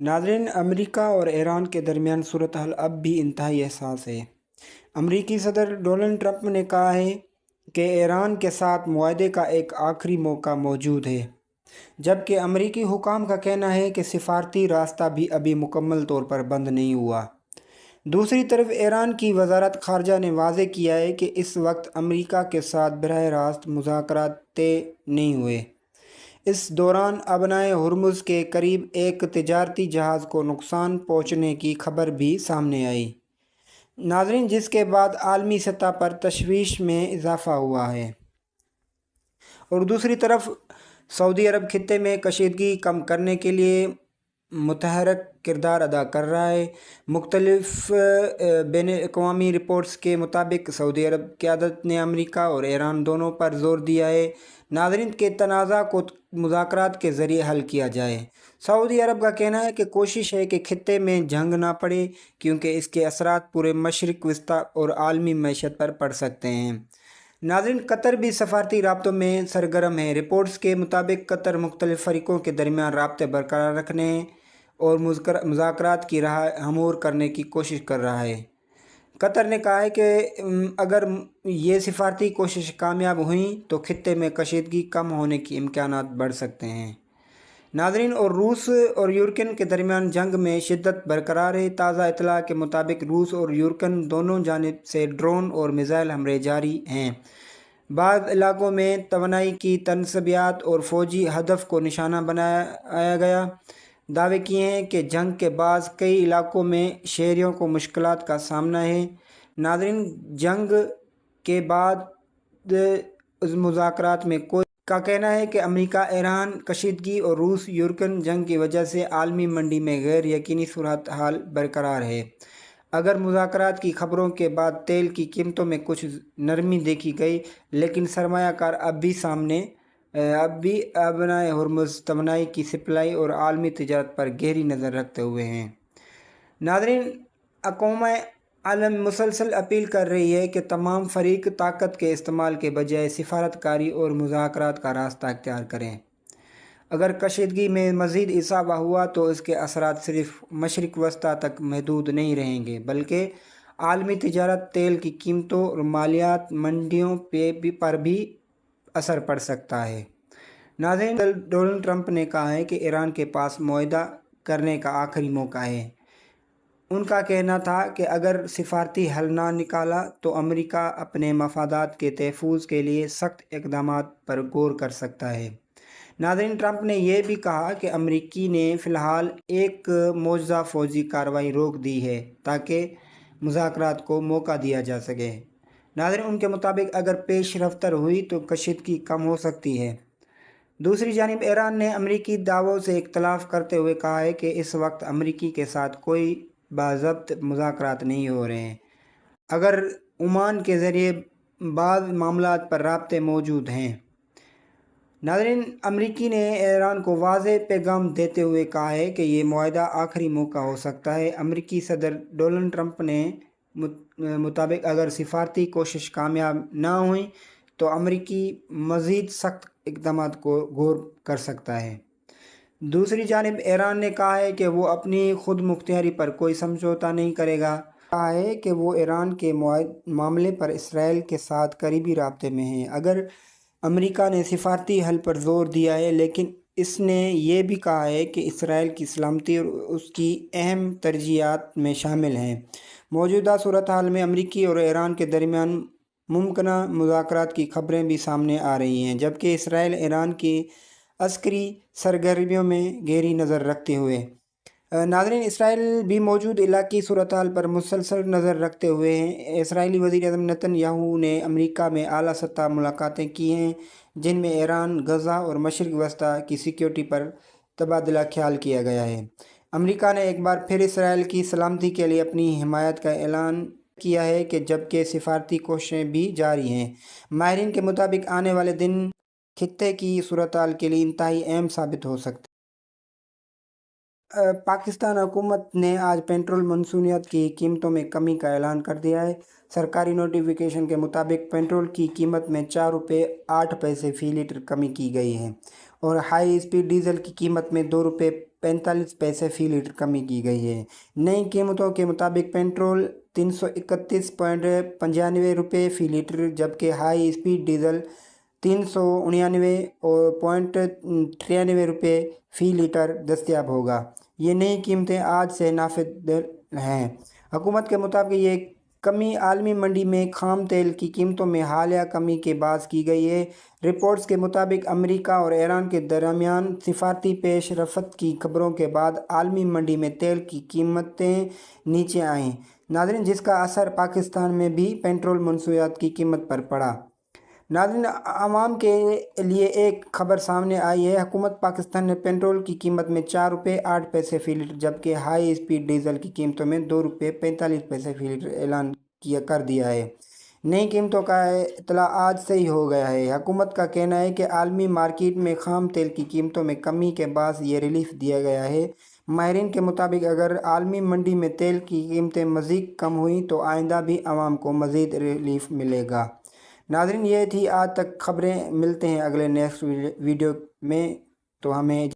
नाज़रीन, अमेरिका और ईरान के दरमियान सूरत-हाल अब भी इंतहाई हसास है। अमेरिकी सदर डोनाल्ड ट्रंप ने कहा है कि ईरान के साथ मुआहदे का एक आखिरी मौका मौजूद है, जबकि अमेरिकी हुकाम का कहना है कि सिफारती रास्ता भी अभी मुकम्मल तौर पर बंद नहीं हुआ। दूसरी तरफ ईरान की वजारत ख़ारजा ने वाज़ेह किया है कि इस वक्त अमेरिका के साथ बरह रास्त मुज़ाकरात तय नहीं हुए। इस दौरान अबनाए हुर्मुज़ के करीब एक तिजारती जहाज़ को नुकसान पहुंचने की खबर भी सामने आई, नाज़रीन, जिसके बाद आलमी सतह पर तशवीश में इजाफ़ा हुआ है। और दूसरी तरफ सऊदी अरब खित्ते में कशीदगी कम करने के लिए मुतहरक किरदार अदा कर रहा है। मुख्तलिफ बैन अवी रिपोर्ट्स के मुताबिक सऊदी अरब क़यादत ने अमेरिका और ईरान दोनों पर जोर दिया है नाज़रीन के तनाज़ा को मुज़ाकरात के ज़रिए हल किया जाए। सऊदी अरब का कहना है कि कोशिश है कि खित्ते में जंग ना पड़े, क्योंकि इसके असरात पूरे मशरिक़ वस्ता और आलमी मईशत पर पड़ सकते हैं। नाज़रीन, कतर भी सफारती राब्तों में सरगर्म है। रिपोर्ट्स के मुताबिक कतर मुख्तलिफ फ़रीक़ों के दरमियान राब्ते बरकरार रखने और मुज़ाकरात की राह हमूर करने की कोशिश कर रहा है। कतर ने कहा है कि अगर ये सिफारती कोशिश कामयाब हुई तो खित्ते में कशीदगी कम होने की इम्कानात बढ़ सकते हैं। नाज़रीन, और रूस और यूक्रेन के दरमियान जंग में शिद्दत बरकरार है। ताज़ा इत्तला के मुताबिक रूस और यूक्रेन दोनों जानिब से ड्रोन और मिज़ाइल हमले जारी हैं। बाद इलाकों में तवानाई की तनसबियात और फ़ौजी हदफ को निशाना बनाया गया। दावे किए हैं कि जंग के बाद कई इलाकों में शहरियों को मुश्किलात का सामना है। नाज़रीन, जंग के बाद मुज़ाकरात में कोई का कहना है कि अमेरिका ईरान कशीदगी और रूस यूक्रेन जंग की वजह से आलमी मंडी में गैर यकीनी सूरत हाल बरकरार है। अगर मुज़ाकरात की खबरों के बाद तेल की कीमतों में कुछ नरमी देखी गई, लेकिन सरमायाकार अब भी अबनाए हुर्मुज़ तवानाई की सप्लाई और आलमी तिजारत पर गहरी नज़र रखते हुए हैं। नाज़रीन, अक़वाम आलम मुसलसल अपील कर रही है कि तमाम फ़रीक ताकत के इस्तेमाल के बजाय सिफारतकारी और मुज़ाकरात का रास्ता इख्तियार करें। अगर कशीदगी में मज़ीद इजाफ़ा हुआ तो इसके असरात सिर्फ मशरिक़ वस्ता तक महदूद नहीं रहेंगे, बल्कि आलमी तिजारत, तेल की कीमतों और मालियात मंडियों पर भी असर पड़ सकता है। नाज़रीन, डोनाल्ड ट्रंप ने कहा है कि ईरान के पास मुआहदा करने का आखिरी मौका है। उनका कहना था कि अगर सिफारती हल ना निकाला तो अमेरिका अपने मफादात के तहफ़्फ़ुज़ के लिए सख्त इक़दामात पर गौर कर सकता है। नाज़रीन, ट्रंप ने यह भी कहा कि अमेरिकी ने फ़िलहाल एक मौजूदा फ़ौजी कार्रवाई रोक दी है ताकि मुज़ाकरात को मौका दिया जा सके। नाज़रीन, उनके मुताबिक अगर पेश रफ्त हुई तो कशीदगी कम हो सकती है। दूसरी जानिब ईरान ने अमेरिकी दावों से इख्तलाफ करते हुए कहा है कि इस वक्त अमेरिकी के साथ कोई बाज़ाब्त मुज़ाकरात नहीं हो रहे हैं, अगर ओमान के ज़रिए बाज़ मामलात पर राब्ते मौजूद हैं। नाज़रीन, अमेरिकी ने ईरान को वाज़ेह पैगाम देते हुए कहा है कि ये मुआहदा आखिरी मौका हो सकता है। अमेरिकी सदर डोनाल्ड ट्रंप ने मुताबिक अगर सिफारती कोशिश कामयाब ना हुई तो अमेरिकी मज़ीद सख्त इक़दामात को गौर कर सकता है। दूसरी जानिब ईरान ने कहा है कि वो अपनी खुद मुख्तियारी पर कोई समझौता नहीं करेगा। कहा है कि वो ईरान के मामले पर इसराइल के साथ करीबी राब्ते में है। अगर अमेरिका ने सिफारती हल पर जोर दिया है, लेकिन इसने ये भी कहा है कि इसराइल की सलामती और उसकी अहम तरजीहात में शामिल है। मौजूदा सूरत हाल में अमेरिकी और ईरान के दरमियान मुमकिना मुज़ाकरात की खबरें भी सामने आ रही हैं, जबकि इसराइल ईरान की अस्करी सरगर्मियों में गहरी नज़र रखते हुए नाज़रीन, इसराइल भी मौजूद इलाक़ी सूरत हाल पर मुसलसल नज़र रखते हुए हैं। इसराइली वज़ीर-ए-आज़म नेतन्याहू ने अमेरिका में आला सतह मुलाकातें की हैं, जिनमें ईरान, गज़ा और मशरिक़ वस्ता की सिक्योरिटी पर तबादला ख्याल किया गया है। अमेरिका ने एक बार फिर इसराइल की सलामती के लिए अपनी हिमायत का ऐलान किया है, कि जबकि सिफारती कोशिशें भी जारी हैं। माहिरीन के मुताबिक आने वाले दिन खित्ते की सूरत हाल के लिए इंतहाई अहम साबित हो सकते। पाकिस्तान हुकूमत ने आज पेट्रोल मसनूआत की कीमतों में कमी का ऐलान कर दिया है। सरकारी नोटिफिकेशन के मुताबिक पेट्रोल की कीमत में 4 रुपये 8 पैसे फ़ी लीटर कमी की गई है। اور ہائی اسپیڈ ڈیزل کی قیمت میں 2 روپے 45 پیسے فی لیٹر کمی کی گئی ہے۔ نئی قیمتوں کے مطابق پینٹرول 331.95 روپے فی لیٹر جبکہ ہائی اسپیڈ ڈیزل 399.93 روپے فی لیٹر دستیاب ہوگا۔ یہ نئی قیمتیں آج سے نافذ ہیں۔ حکومت کے مطابق یہ کمی عالمی منڈی میں خام تیل کی قیمتوں میں حالیہ کمی کے باعث کی گئی ہے۔ رپورٹس کے مطابق امریکہ اور ایران کے درمیان سفارتی پیش رفت کی خبروں کے بعد عالمی منڈی میں تیل کی قیمتیں نیچے آئیں۔ ناظرین، جس کا اثر پاکستان میں بھی پیٹرول منشیات کی قیمت پر پڑا۔ ناظرین، عوام کے لیے ایک خبر سامنے آئی ہے۔ حکومت پاکستان نے پیٹرول کی قیمت میں 4 روپے 8 پیسے فی لیٹر جبکہ ہائی اسپیڈ ڈیزل کی قیمتوں میں 2 روپے 45 پیسے فی لیٹر اعلان کر دیا ہے۔ نئی قیمتوں کا اطلاع آج سے ہی ہو گیا ہے۔ حکومت کا کہنا ہے کہ عالمی مارکیٹ میں خام تیل کی قیمتوں میں کمی کے باعث یہ ریلیف دیا گیا ہے۔ ماہرین کے مطابق اگر عالمی منڈی میں تیل کی قیمتیں مزید کم ہوئیں تو آئندہ بھی عوام کو مزید ریلیف ملے گا۔ ناظرین، یہ تھی آج تک خبریں۔ ملتے ہیں اگلے نیکسٹ ویڈیو میں، تو ہمیں